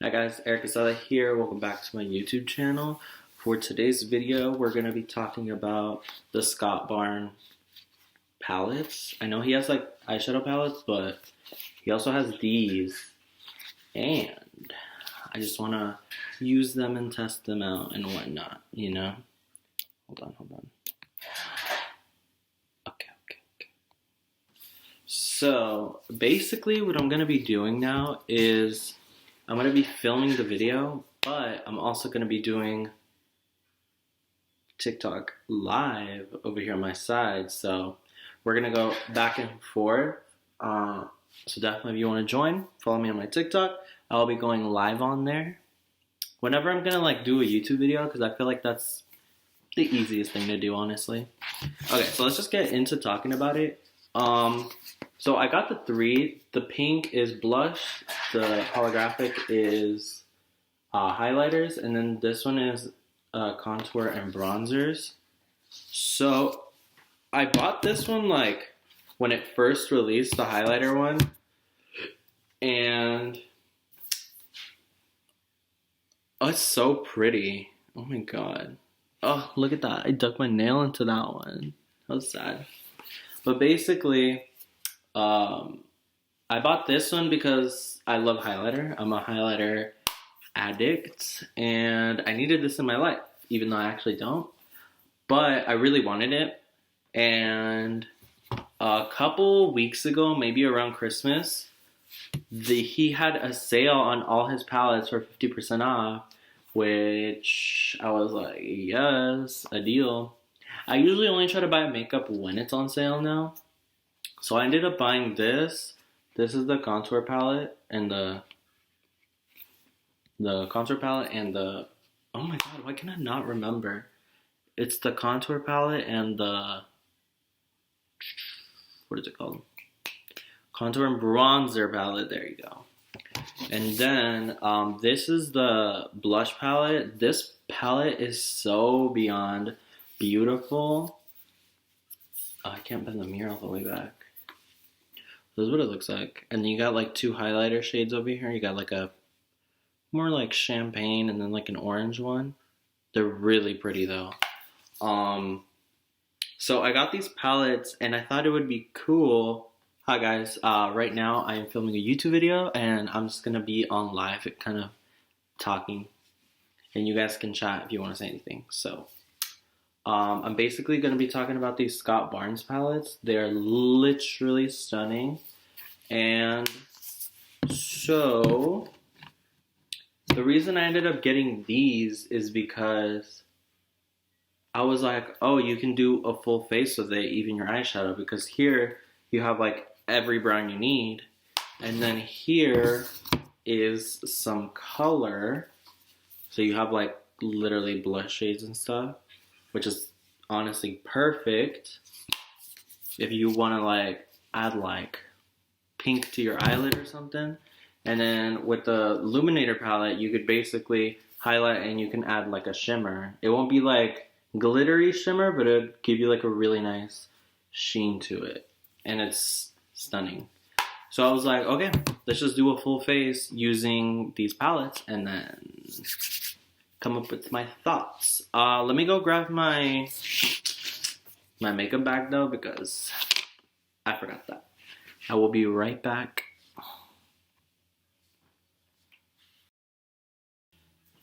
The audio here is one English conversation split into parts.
Hi guys, Quezada here. Welcome back to my YouTube channel. For today's video, we're going to be talking about the Scott Barn palettes. I know he has like eyeshadow palettes, but he also has these. And I just want to use them and test them out and whatnot, you know? Hold on. Okay. So, basically what I'm going to be doing now is I'm going to be filming the video, but I'm also going to be doing TikTok live over here on my side. So we're going to go back and forth. So definitely if you want to join, follow me on my TikTok. I'll be going live on there whenever I'm going to like do a YouTube video, because I feel like that's the easiest thing to do, honestly. Okay, so let's just get into talking about it. So I got the three. The pink is blush, the holographic is highlighters, and then this one is contour and bronzers. So I bought this one like when it first released, the highlighter one, and oh, it's so pretty. Oh my god. Oh, look at that. I dug my nail into that one. That was sad. But basically, I bought this one because I love highlighter. I'm a highlighter addict, and I needed this in my life, even though I actually don't. But I really wanted it, and a couple weeks ago, maybe around Christmas, he had a sale on all his palettes for 50% off, which I was like, yes, a deal. I usually only try to buy makeup when it's on sale now. So I ended up buying this. This is the contour palette and the contour palette and the, oh my god, why can I not remember? It's the contour palette and the, what is it called? Contour and bronzer palette, there you go. And then this is the blush palette. This palette is so beyond beautiful. Oh, I can't bend the mirror all the way back. This is what it looks like. And then you got like two highlighter shades over here. You got like a more like champagne and then like an orange one. They're really pretty though. So I got these palettes and I thought it would be cool. Hi guys, right now I am filming a YouTube video and I'm just gonna be on live kind of talking. And you guys can chat if you want to say anything. So I'm basically going to be talking about these Scott Barnes palettes. They're literally stunning. And so the reason I ended up getting these is because I was like, oh, you can do a full face with it, even your eyeshadow, because here you have like every brown you need. And then here is some color. So you have like literally blush shades and stuff, which is honestly perfect if you want to like add like pink to your eyelid or something. And then with the illuminator palette, you could basically highlight and you can add like a shimmer. It won't be like glittery shimmer, but it'll give you like a really nice sheen to it, and it's stunning. So I was like, okay, let's just do a full face using these palettes and then come up with my thoughts. Let me go grab my makeup bag though, because I forgot that. I will be right back.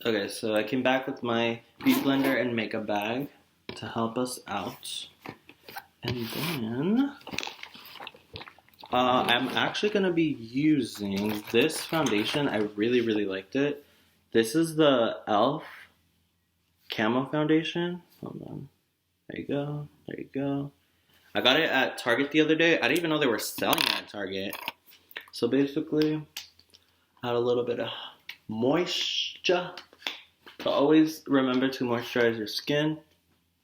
Okay, so I came back with my beauty blender and makeup bag to help us out. And then I'm actually going to be using this foundation. I really liked it. This is the e.l.f. Camo Foundation. Hold on. There you go. I got it at Target the other day. I didn't even know they were selling it at Target. So basically, add a little bit of moisture. So always remember to moisturize your skin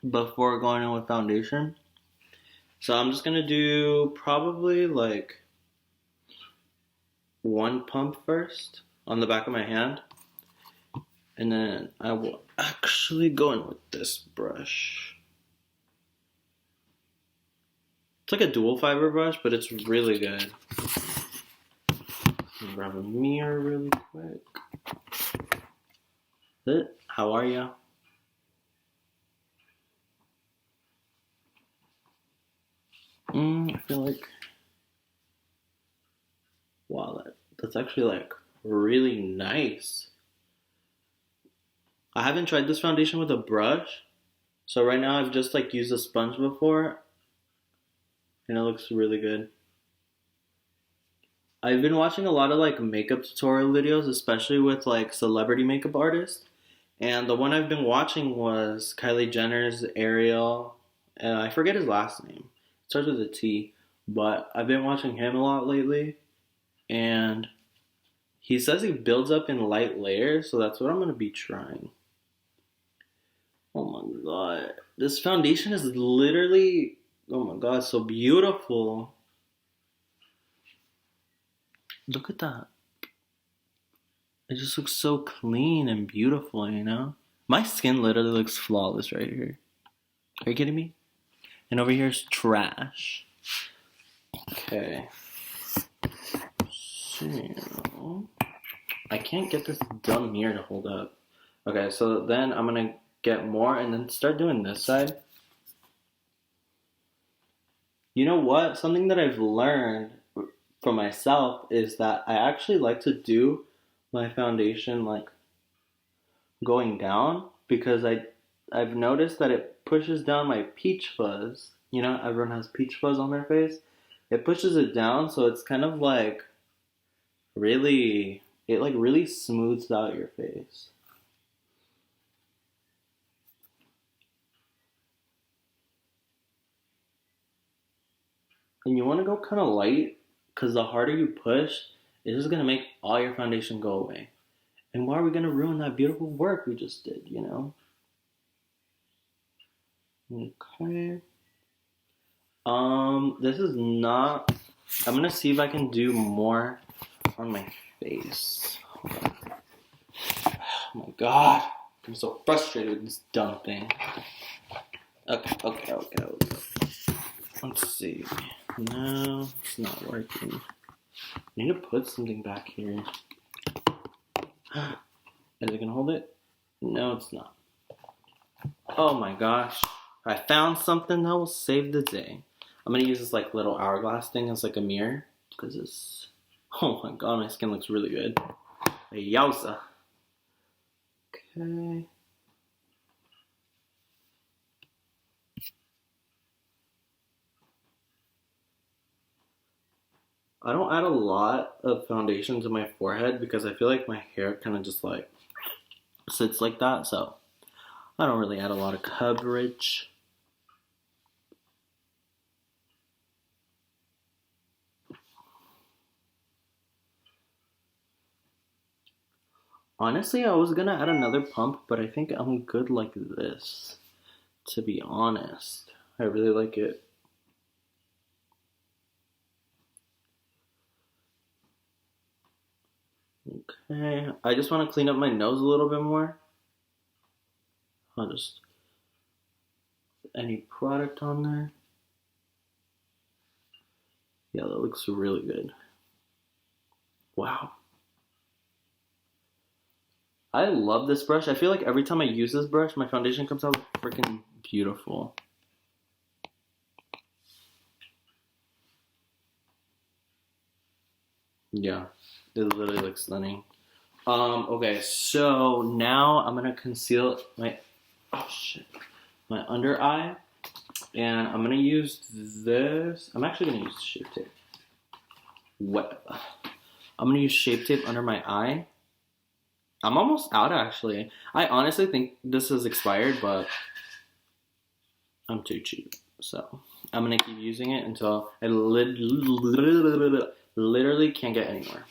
before going in with foundation. So I'm just going to do probably like one pump first on the back of my hand. And then I will actually go in with this brush. It's like a dual fiber brush, but it's really good. Grab a mirror really quick. How are you? I feel like, wow, that's actually like really nice. I haven't tried this foundation with a brush, so right now I've just like used a sponge before, and it looks really good. I've been watching a lot of like makeup tutorial videos, especially with like celebrity makeup artists. And the one I've been watching was Kylie Jenner's Ariel. I forget his last name. It starts with a T. But I've been watching him a lot lately. And he says he builds up in light layers. So that's what I'm going to be trying. Oh my god. This foundation is literally, oh my god, so beautiful. Look at that. It just looks so clean and beautiful, you know? My skin literally looks flawless right here. Are you kidding me? And over here is trash. Okay. So, I can't get this dumb mirror to hold up. Okay, so then I'm gonna get more and then start doing this side. You know what? Something that I've learned for myself is that I actually like to do my foundation like going down because I've noticed that it pushes down my peach fuzz. You know, everyone has peach fuzz on their face. It pushes it down, so it's kind of like really, it like really smooths out your face. And you want to go kind of light because the harder you push, it's just going to make all your foundation go away. And why are we going to ruin that beautiful work we just did, you know? Okay. This is not, I'm going to see if I can do more on my face. Oh my god. I'm so frustrated with this dumb thing. Okay. Let's see. No, it's not working. I need to put something back here. Is it gonna hold it? No, it's not. Oh my gosh. I found something that will save the day. I'm gonna use this like little hourglass thing as like a mirror. Because it's... Oh my god, my skin looks really good. Yowza. Okay. I don't add a lot of foundation to my forehead because I feel like my hair kind of just like sits like that, so I don't really add a lot of coverage. Honestly, I was gonna add another pump, but I think I'm good like this, to be honest. I really like it. Okay, I just want to clean up my nose a little bit more. I'll just... any product on there. Yeah, that looks really good. Wow. I love this brush. I feel like every time I use this brush, my foundation comes out freaking beautiful. Yeah, it literally looks stunning. Okay, so now I'm gonna conceal my, oh shit, my under eye, and I'm gonna use this. I'm actually gonna use Shape Tape. What? I'm gonna use Shape Tape under my eye. I'm almost out actually. I honestly think this is expired, but I'm too cheap. So I'm gonna keep using it until I literally can't get anywhere.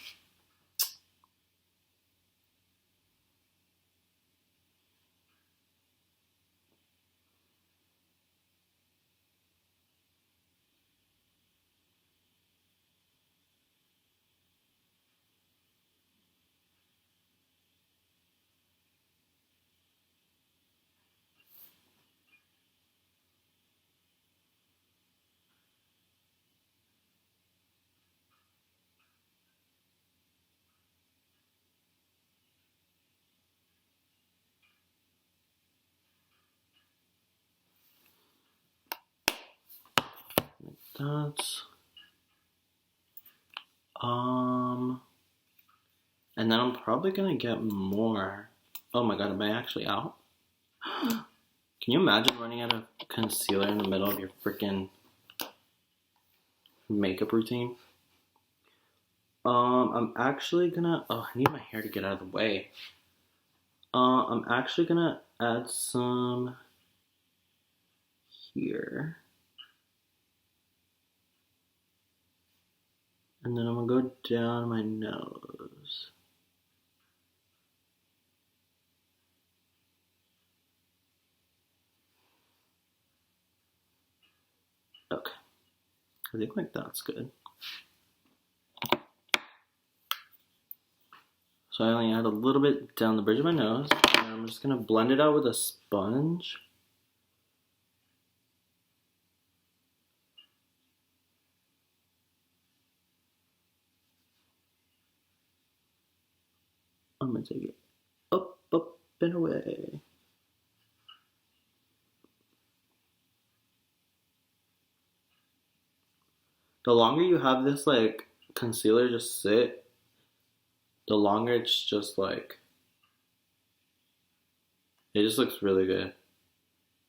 That's and then I'm probably gonna get more. Oh my god, am I actually out? Can you imagine running out of concealer in the middle of your freaking makeup routine? I'm actually gonna. Oh, I need my hair to get out of the way. I'm actually gonna add some here. And then I'm gonna go down my nose. Okay. I think like that's good. So I only add a little bit down the bridge of my nose. And I'm just gonna blend it out with a sponge. I'm gonna take it up, and away. The longer you have this like concealer just sit, the longer it's just like, it just looks really good.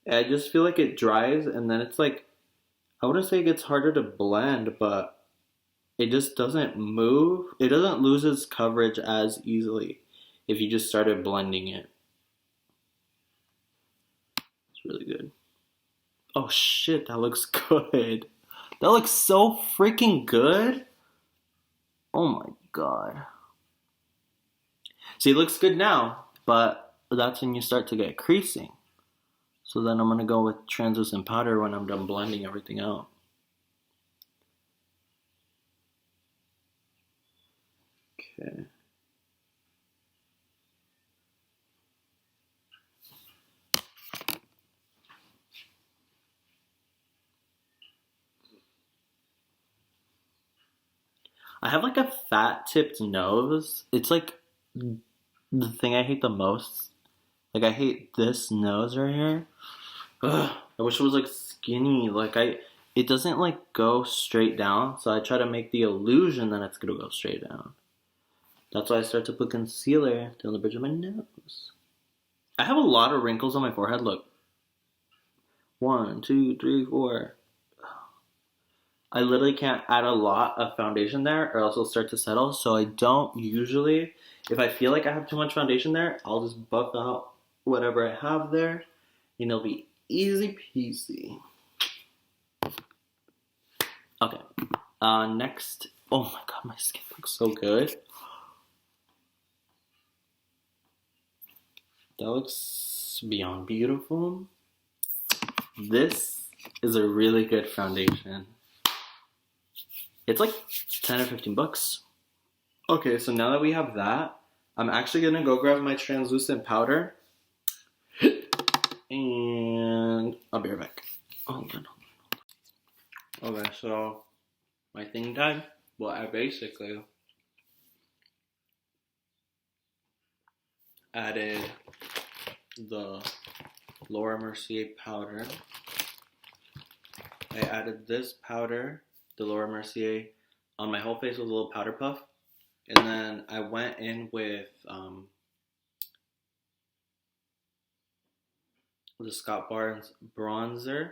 I just feel like it dries and then it's like, I wouldn't say it gets harder to blend, but it just doesn't move. It doesn't lose its coverage as easily if you just started blending it. It's really good. Oh shit, that looks good. That looks so freaking good. Oh my god. See, it looks good now, but that's when you start to get creasing. So then I'm going to go with translucent powder when I'm done blending everything out. Okay. I have like a fat tipped nose. It's like the thing I hate the most. Like I hate this nose right here. Ugh, I wish it was like skinny. It doesn't like go straight down. So I try to make the illusion that it's gonna go straight down. That's why I start to put concealer down the bridge of my nose. I have a lot of wrinkles on my forehead. Look. 1, 2, 3, 4. I literally can't add a lot of foundation there or else it'll start to settle. So I don't usually, if I feel like I have too much foundation there, I'll just buff out whatever I have there and it'll be easy peasy. Okay. Next. Oh my god, my skin looks so good. That looks beyond beautiful. This is a really good foundation. It's like 10 or 15 bucks. Okay, so now that we have that, I'm actually gonna go grab my translucent powder. And I'll be right back. Hold on. Okay, so my thing died. Well, I basically added the Laura Mercier powder. I added this powder, the Laura Mercier, on my whole face with a little powder puff. And then I went in with the Scott Barnes bronzer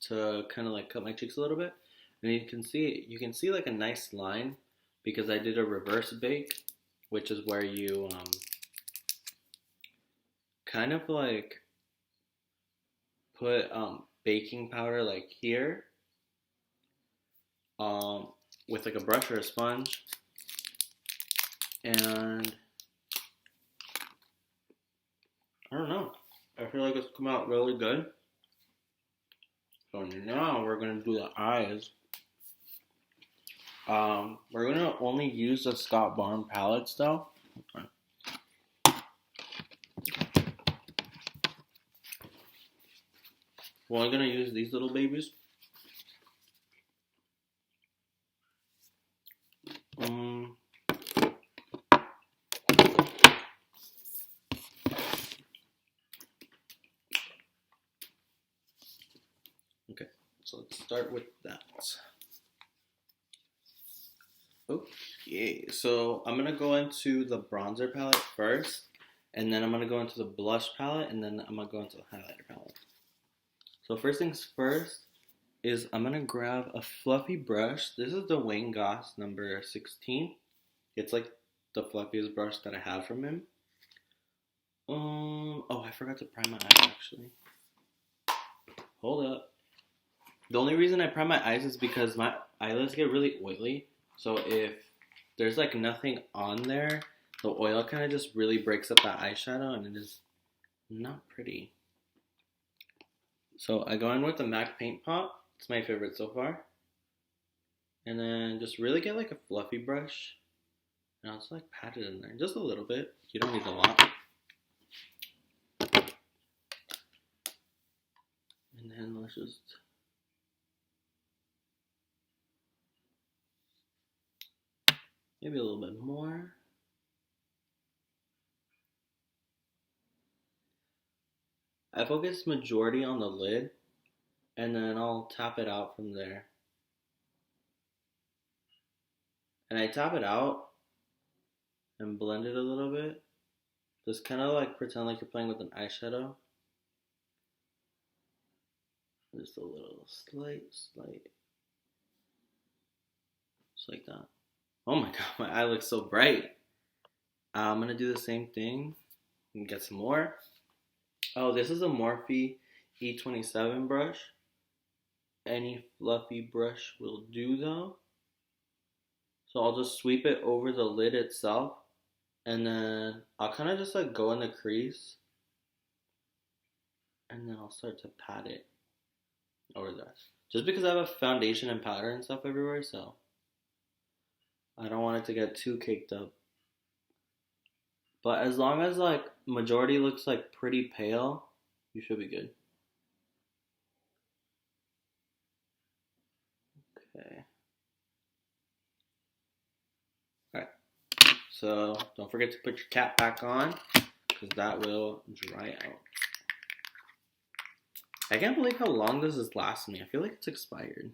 to kind of like cut my cheeks a little bit. And you can see like a nice line because I did a reverse bake, which is where you kind of like put baking powder like here with like a brush or a sponge, and I don't know, I feel like it's come out really good. So now we're gonna do the eyes. We're gonna only use the Scott Barnes palettes though. Okay. Well, I'm gonna use these little babies. Okay, So let's start with that. Okay, so I'm gonna go into the bronzer palette first, and then I'm gonna go into the blush palette, and then I'm gonna go into the highlighter palette. So first things first is I'm gonna grab a fluffy brush. This is the Wayne Goss number 16. It's like the fluffiest brush that I have from him. Oh, I forgot to prime my eyes actually. Hold up. The only reason I prime my eyes is because my eyelids get really oily. So if there's like nothing on there, the oil kind of just really breaks up that eyeshadow and it is not pretty. So I go in with the MAC Paint Pot. It's my favorite so far. And then just really get like a fluffy brush. And I'll just like pat it in there just a little bit. You don't need a lot. And then let's just maybe a little bit more. I focus majority on the lid, and then I'll tap it out from there. And I tap it out and blend it a little bit. Just kind of like pretend like you're playing with an eyeshadow. Just a little slight. Just like that. Oh my god, my eye looks so bright. I'm gonna do the same thing and get some more. Oh, this is a Morphe E27 brush. Any fluffy brush will do though. So I'll just sweep it over the lid itself. And then I'll kind of just like go in the crease. And then I'll start to pat it over there. Just because I have a foundation and powder and stuff everywhere, so I don't want it to get too caked up. But as long as like majority looks like pretty pale, you should be good. Okay. Alright. So don't forget to put your cap back on, because that will dry out. I can't believe how long this has lasted me. I feel like it's expired.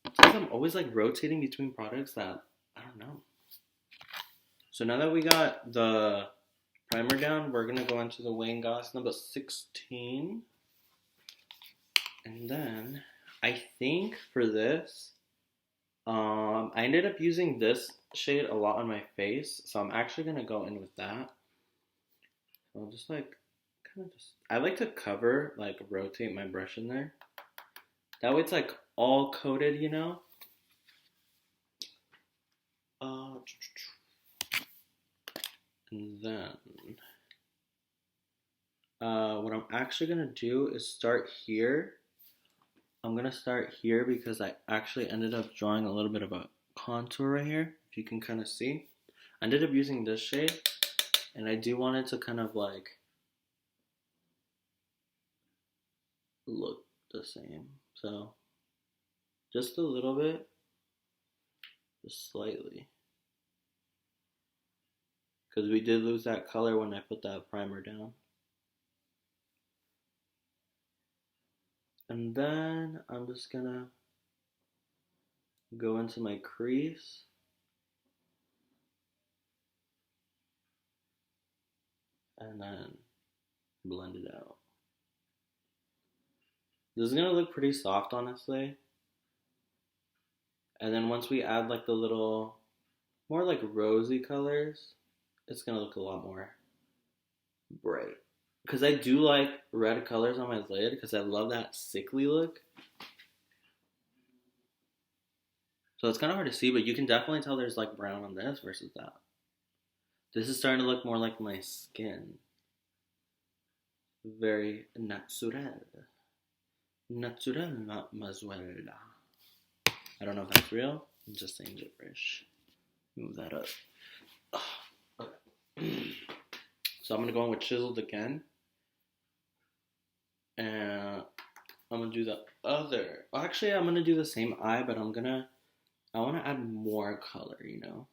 It's because I'm always like rotating between products that I don't know. So now that we got the primer down, we're gonna go into the Wayne Goss number 16. And then I think for this, I ended up using this shade a lot on my face, so I'm actually gonna go in with that. So I'll just like I like to cover, like rotate my brush in there. That way it's like all coated, you know? And then what I'm actually gonna do is start here. I'm gonna start here because I actually ended up drawing a little bit of a contour right here, if you can kind of see. I ended up using this shade, and I do want it to kind of like look the same. So just a little bit, just slightly, because we did lose that color when I put that primer down. And then I'm just gonna go into my crease and then blend it out. This is gonna look pretty soft, honestly. And then once we add like the little more like rosy colors, it's gonna look a lot more bright. Because I do like red colors on my lid because I love that sickly look. So it's kind of hard to see, but you can definitely tell there's like brown on this versus that. This is starting to look more like my skin. Very natural. Natural, mademoiselle. I don't know if that's real. I'm just saying gibberish. Move that up. Okay. So I'm going to go in with chiseled again. And I'm going to do the other. Actually, I'm going to do the same eye, but I want to add more color, you know.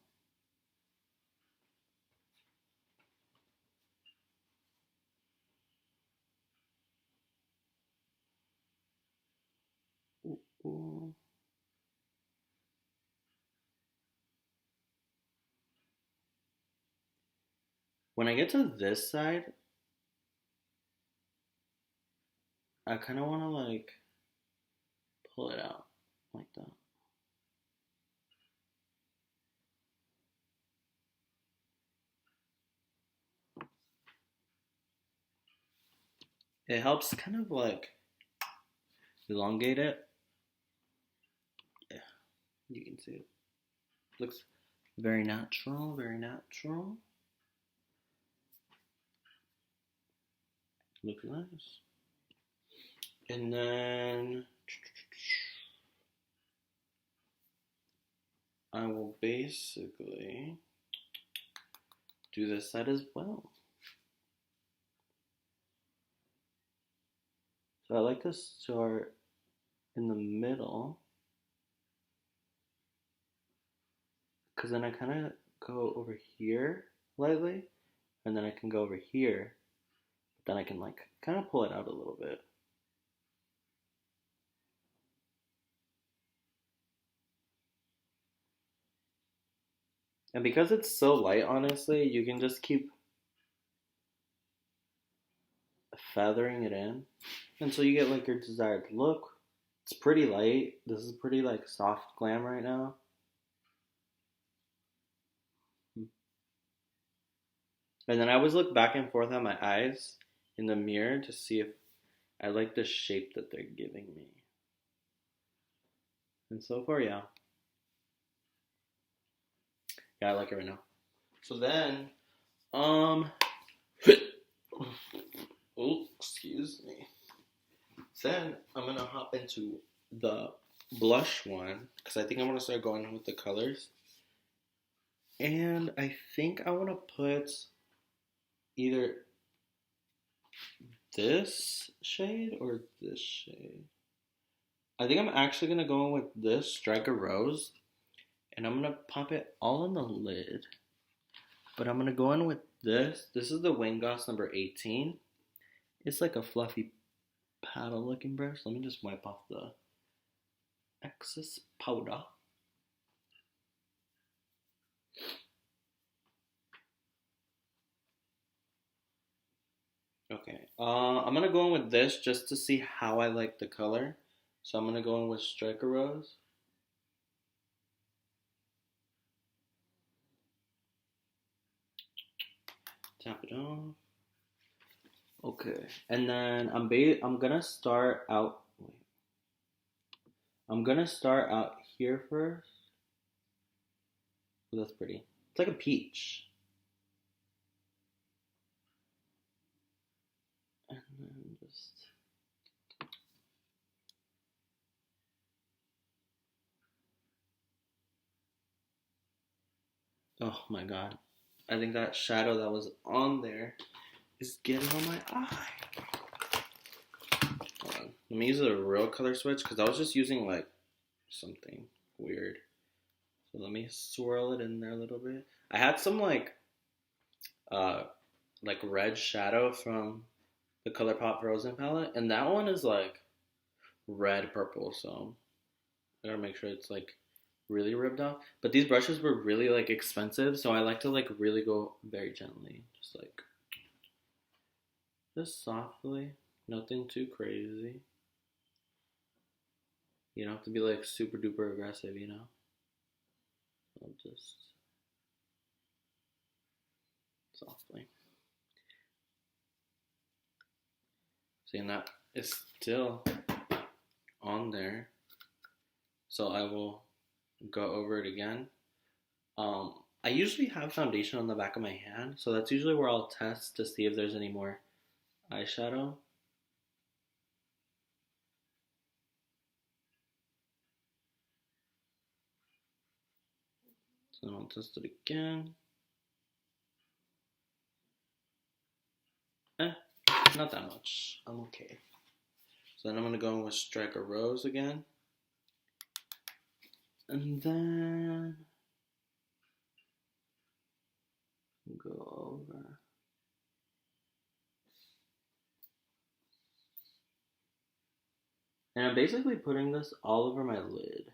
cool. When I get to this side, I kind of want to like pull it out like that. It helps kind of like elongate it. Yeah, you can see it. Looks very natural, very natural. Looks nice. And then I will basically do this side as well. So I like to start in the middle, because then I kind of go over here lightly, and then I can go over here, but then I can like kind of pull it out a little bit. And because it's so light, honestly, you can just keep feathering it in until you get like your desired look. It's pretty light. This is pretty like soft glam right now. And then I always look back and forth at my eyes in the mirror to see if I like the shape that they're giving me. And so far, yeah. Yeah, I like it right now. So then, oh, excuse me. Then I'm gonna hop into the blush one, because I think I'm gonna start going with the colors. And I think I wanna put either this shade or this shade. I think I'm actually gonna go in with this Striker Rose, and I'm gonna pop it all on the lid. But I'm gonna go in with this. This is the Wayne Goss number 18. It's like a fluffy paddle looking brush. Let me just wipe off the excess powder. Okay, I'm gonna go in with this just to see how I like the color. So I'm gonna go in with Striker Rose. Tap it off. Okay, and then I'm gonna start out. Wait. I'm gonna start out here first. Oh, that's pretty. It's like a peach. And then just. Oh my god. I think that shadow that was on there is getting on my eye. Hold on. Let me use a real color switch, because I was just using like something weird. So let me swirl it in there a little bit. I had some like red shadow from the ColourPop Frozen palette, and that one is like red purple, so I gotta make sure it's like really ribbed off. But these brushes were really like expensive, so I like to like really go very gently, just softly, nothing too crazy. You don't have to be like super duper aggressive, you know. I'll just softly. Seeing that is still on there, so I will go over it again. I usually have foundation on the back of my hand, so that's usually where I'll test to see if there's any more eyeshadow. So then I'll test it again. Not that much. I'm okay. So then I'm going to go in with Striker Rose again. And then go over. And I'm basically putting this all over my lid.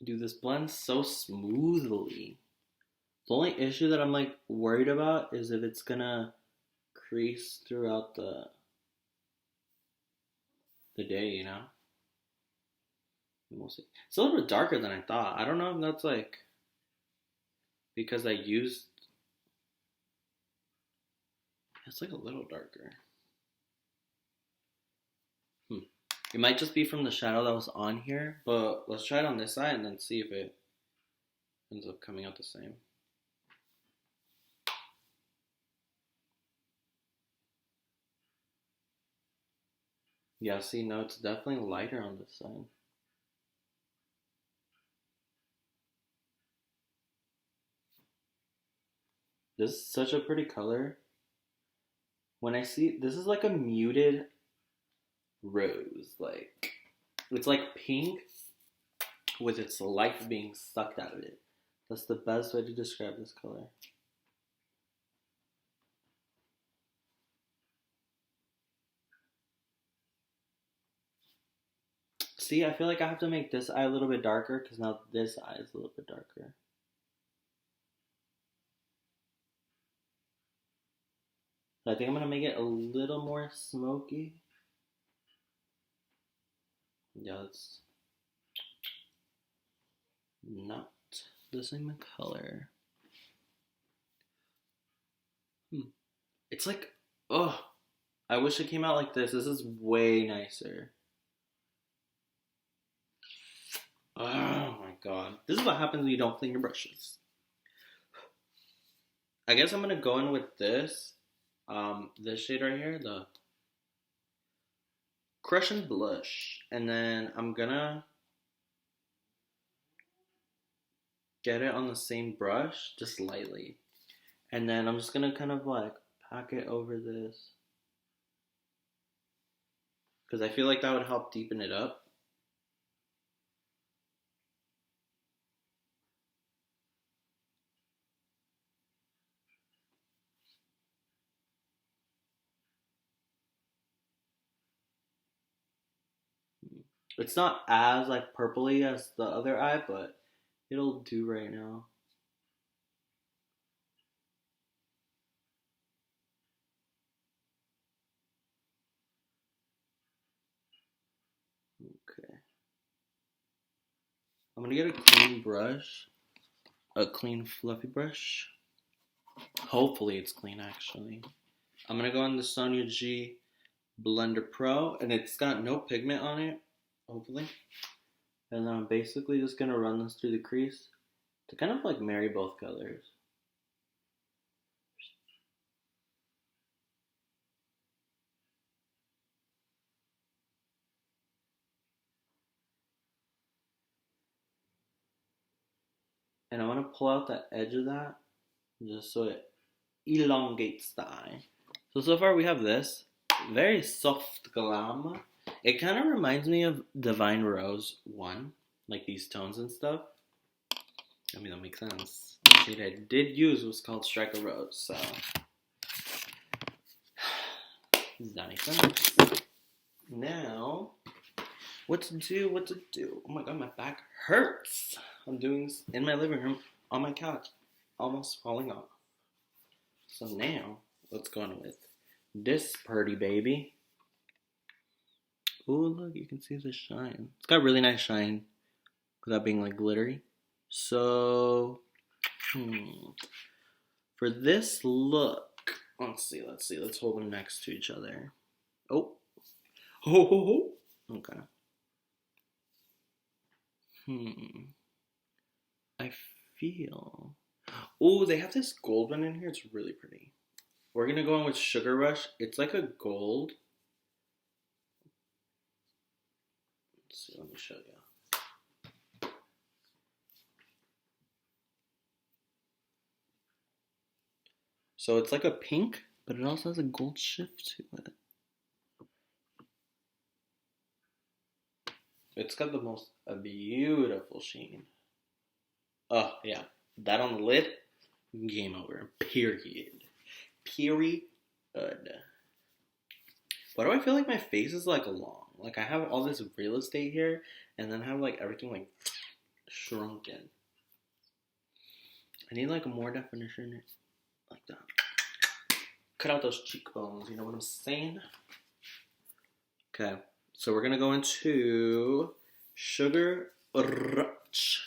Dude, this blends so smoothly. The only issue that I'm like worried about is if it's gonna crease throughout the day, you know? We'll see. It's a little bit darker than I thought. I don't know if that's like because I used it's like a little darker. It might just be from the shadow that was on here, but let's try it on this side and then see if it ends up coming out the same. Yeah, see, no, it's definitely lighter on this side. This is such a pretty color. When I see, this is like a muted rose. Like, it's like pink with its life being sucked out of it. That's the best way to describe this color. See, I feel like I have to make this eye a little bit darker because now this eye is a little bit darker. I think I'm going to make it a little more smoky. Yeah, it's not the same color. It's like, oh, I wish it came out like this. This is way nicer. Oh my god. This is what happens when you don't clean your brushes. I guess I'm going to go in with this. This shade right here, the Crush and Blush. And then I'm going to get it on the same brush, just lightly. And then I'm just going to kind of like pack it over this. Because I feel like that would help deepen it up. It's not as like purpley as the other eye, but it'll do right now. Okay. I'm gonna get a clean brush, a clean fluffy brush. Hopefully it's clean actually. I'm gonna go on the Sonia G Blender Pro, and it's got no pigment on it, hopefully. And then I'm basically just gonna run this through the crease to kind of like marry both colors. And I want to pull out the edge of that just so it elongates the eye. So far we have this very soft glam. It kind of reminds me of Divine Rose 1, like these tones and stuff. I mean, that makes sense. The shade I did use was called Striker Rose, so does that make sense? Now, what to do? Oh my god, my back hurts. I'm doing this in my living room on my couch, almost falling off. So now, let's go on with this pretty baby. Oh, look, you can see the shine. It's got really nice shine without being like glittery. So, for this look, let's see. Let's hold them next to each other. Oh, okay. I feel. Oh, they have this gold one in here. It's really pretty. We're gonna go in with Sugar Rush. It's like a gold. Let's see. Let me show you. So it's like a pink, but it also has a gold shift to it. It's got the most beautiful sheen. Oh, yeah. That on the lid, game over. Period. Period. Why do I feel like my face is like long? Like I have all this real estate here, and then I have like everything like shrunken. I need like more definition, like that. Cut out those cheekbones. You know what I'm saying? Okay, so we're gonna go into Sugar Rush.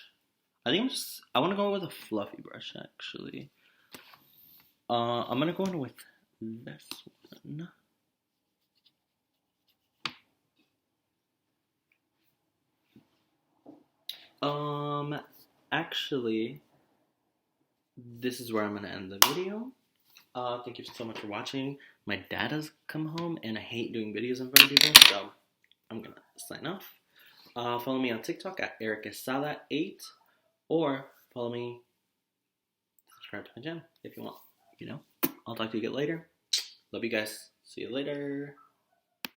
I think I want to go with a fluffy brush actually. I'm gonna go in with this one. Actually, this is where I'm gonna end the video. Thank you so much for watching. My dad has come home, and I hate doing videos in front of people, so I'm gonna sign off. Follow me on TikTok at Quezada8, or follow me, subscribe to my channel if you want. You know, I'll talk to you again later. Love you guys. See you later.